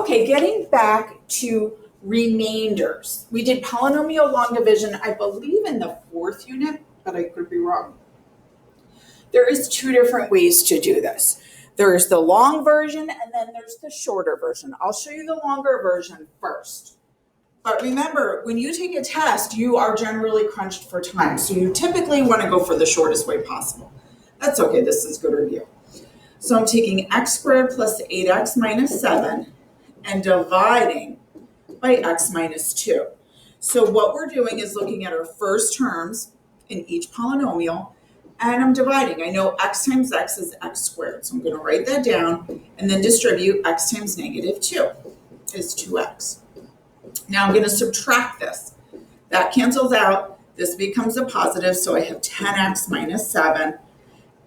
Okay, getting back to remainders. We did polynomial long division, I believe in the 4th unit, but I could be wrong. There is 2 different ways to do this. There's the long version and then there's the shorter version. I'll show you the longer version first. But remember, when you take a test, you are generally crunched for time. So you typically want to go for the shortest way possible. That's okay, this is good review. So I'm taking x squared plus 8x minus 7 and dividing by x minus 2. So what we're doing is looking at our first terms in each polynomial, and I'm dividing. I know x times x is x squared, so I'm going to write that down and then distribute x times negative 2 is 2x. Now I'm going to subtract this. That cancels out. This becomes a positive, so I have 10x minus 7,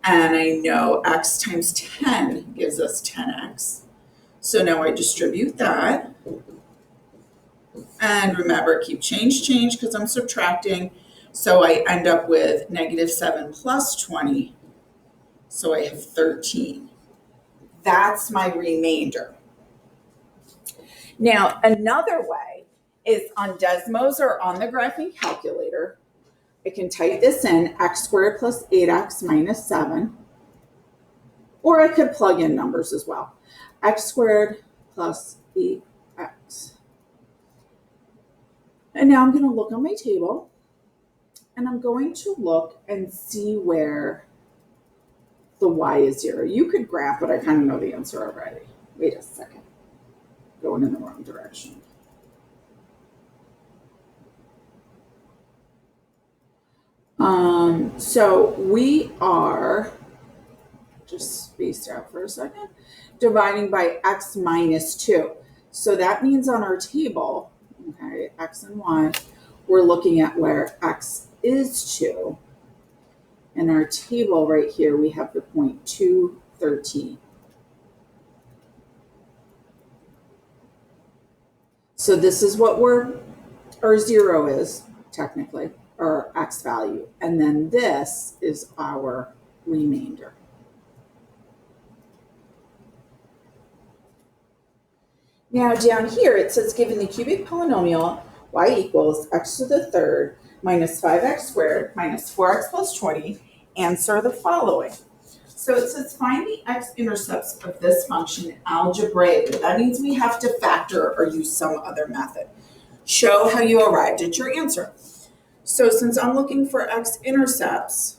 and I know x times 10 gives us 10x. So now I distribute that. And remember, keep change because I'm subtracting. So I end up with negative 7 plus 20. So I have 13. That's my remainder. Now, another way is on Desmos or on the graphing calculator. I can type this in, x squared plus 8x minus 7. Or I could plug in numbers as well. X squared plus 8x. And now I'm going to look on my table. And I'm going to look and see where the y is 0. You could graph, but I kind of know the answer already. Wait a second. Going in the wrong direction. So we are, just spaced out for a second, dividing by x minus 2. So that means on our table, okay, x and y, we're looking at where x is 2. In our table right here, we have the point 2, 13. So this is what our 0 is, technically, our x value. And then this is our remainder. Now down here, it says given the cubic polynomial, y equals x to the third minus 5x squared minus 4x plus 20, answer the following. So it says find the x-intercepts of this function algebraically. That means we have to factor or use some other method. Show how you arrived at your answer. So since I'm looking for x-intercepts,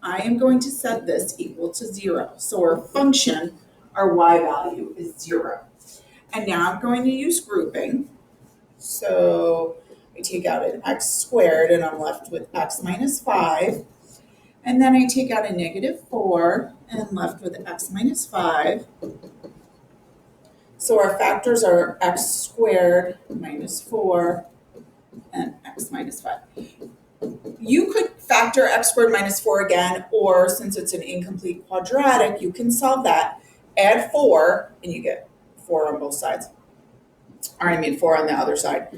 I am going to set this equal to 0. So our function, our y value is 0. And now I'm going to use grouping. So I take out an x squared and I'm left with x minus 5. And then I take out a negative 4 and I'm left with x minus 5. So our factors are x squared minus 4 and x minus 5. You could factor x squared minus 4 again, or since it's an incomplete quadratic, you can solve that. Add 4 and you get 4 on both sides. Or I mean 4 on the other side.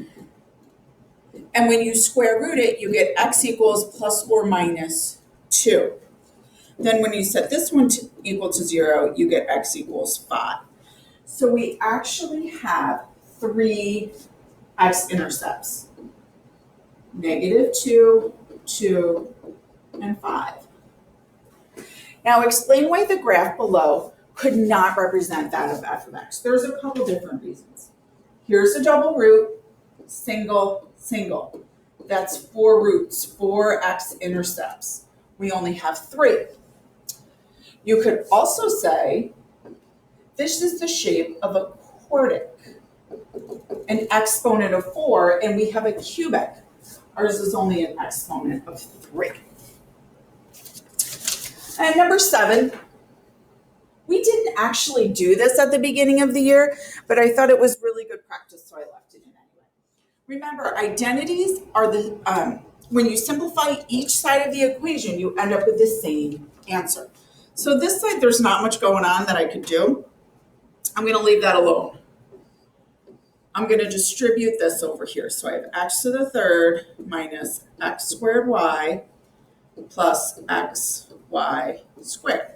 And when you square root it, you get x equals plus or minus 2. Then when you set this one to equal to 0, you get x equals 5. So we actually have 3 x-intercepts. Negative 2, 2, and 5. Now explain why the graph below could not represent that of f of x. There's a couple different reasons. Here's a double root, single, single. That's 4 roots, 4 x-intercepts. We only have 3. You could also say this is the shape of a quartic, an exponent of 4, and we have a cubic. Ours is only an exponent of 3. And number 7, we didn't actually do this at the beginning of the year, but I thought it was really good practice, so I left it in anyway. Remember, identities are the, when you simplify each side of the equation, you end up with the same answer. So this side, there's not much going on that I could do. I'm going to leave that alone. I'm going to distribute this over here. So I have x to the third minus x squared y plus xy squared.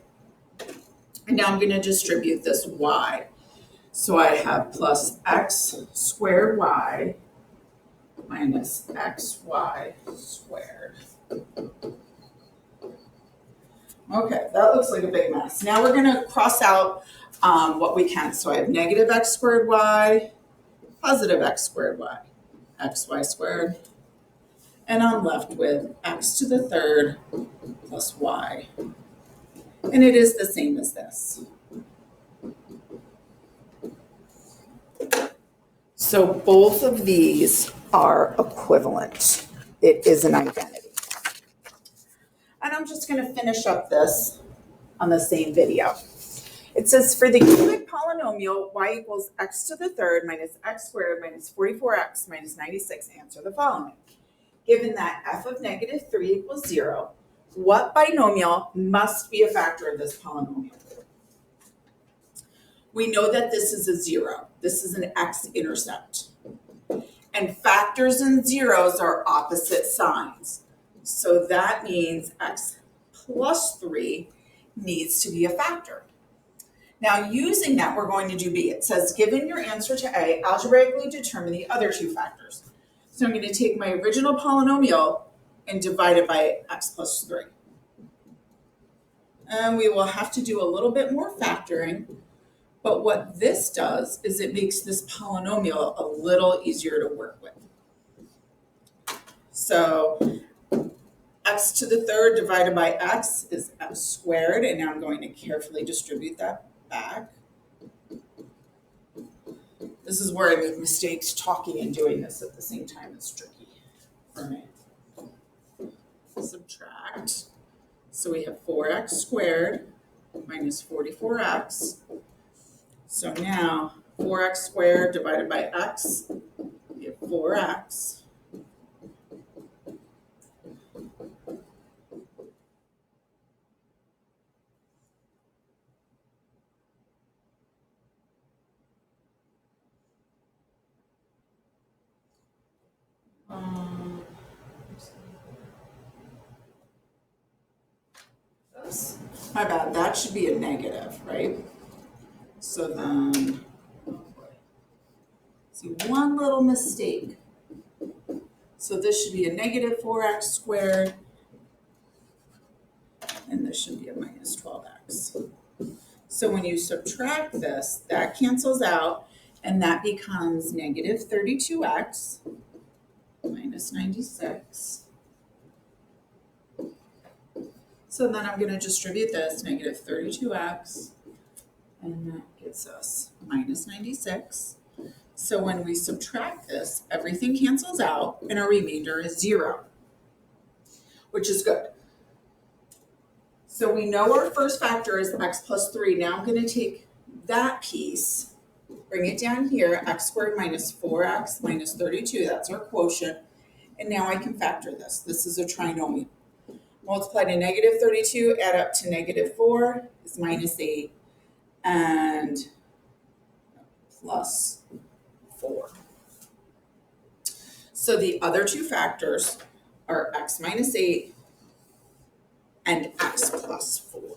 And now I'm going to distribute this y. So I have plus x squared y minus xy squared. Okay, that looks like a big mess. Now we're going to cross out what we can. So I have negative x squared y, positive x squared y, xy squared, and I'm left with x to the third plus y. And it is the same as this. So both of these are equivalent. It is an identity. And I'm just going to finish up this on the same video. It says for the cubic polynomial y equals x to the third minus x squared minus 44x minus 96, answer the following. Given that f of negative 3 equals 0, what binomial must be a factor of this polynomial? We know that this is a 0. This is an x-intercept. And factors and zeros are opposite signs. So that means x plus 3 needs to be a factor. Now, using that, we're going to do B. It says, given your answer to A, algebraically determine the other two factors. So I'm going to take my original polynomial and divide it by x plus 3. And we will have to do a little bit more factoring. But what this does is it makes this polynomial a little easier to work with. So x to the third divided by x is x squared. And now I'm going to carefully distribute that back. This is where I make mistakes talking and doing this at the same time. It's tricky for me. Subtract. So we have 4x squared minus 44x. So now 4x squared divided by x, we have 4x. Oops, my bad, that should be a negative, right? So then, see, one little mistake. So this should be a negative 4x squared, and this should be a minus 12x. So when you subtract this, that cancels out, and that becomes negative 32x minus 96. So then I'm going to distribute this, negative 32x, and that gives us minus 96. So when we subtract this, everything cancels out, and our remainder is 0, which is good. So we know our first factor is x plus 3. Now I'm going to take that piece, bring it down here, x squared minus 4x minus 32. That's our quotient. And now I can factor this. This is a trinomial. Multiply to negative 32, add up to negative 4 is minus 8, and plus 4. So the other two factors are x minus 8 and x plus 4.